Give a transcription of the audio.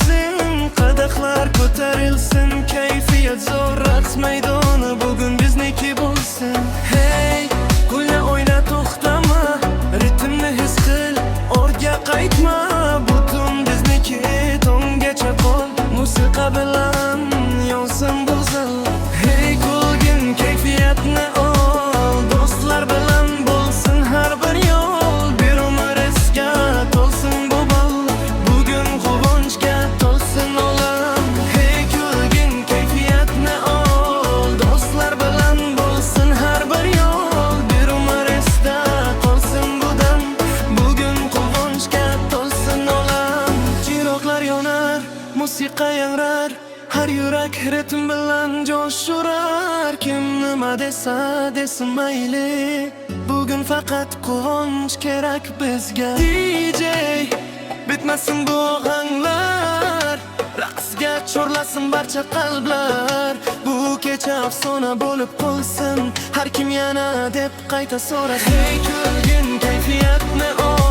bo'lsin, qadahlar ko'tarilsin, kayfiyat zo'r, raqs maydoni bugun bizniki bo'lsin. Hey, kuyla o'yna, to'xtama, ritmni his qil, ortga qaytma, butun bizniki, tonggacha qol, musiqa bilan yonsin bu zal. Hey, kulgin kayfiyatni ol, do'stlar bilan bo'lsin har bir yo'l, bir umr esga to'lsin bu bal, bugun quvonchga to'lsin olam. Hey, kulgin kayfiyatni ol, do'stlar bilan bo'lsin har bir yo'l, bir umr esda qolsin bu dam, bugun quvonchga to'lsin olam. Chiroqlar yonar, musiqa yangrar, har yurak ritm bilan joshurar. Kim nima desa desin mayli, bugun faqat quvonch kerak bizga. DJ bitmasin bu ohanglar, raqsga chorlasin barcha qalblar, bu kecha afsona bo'lib qolsin, har kim yana deb qayta so'rasin. Hey, kulgin kayfiyatni ol,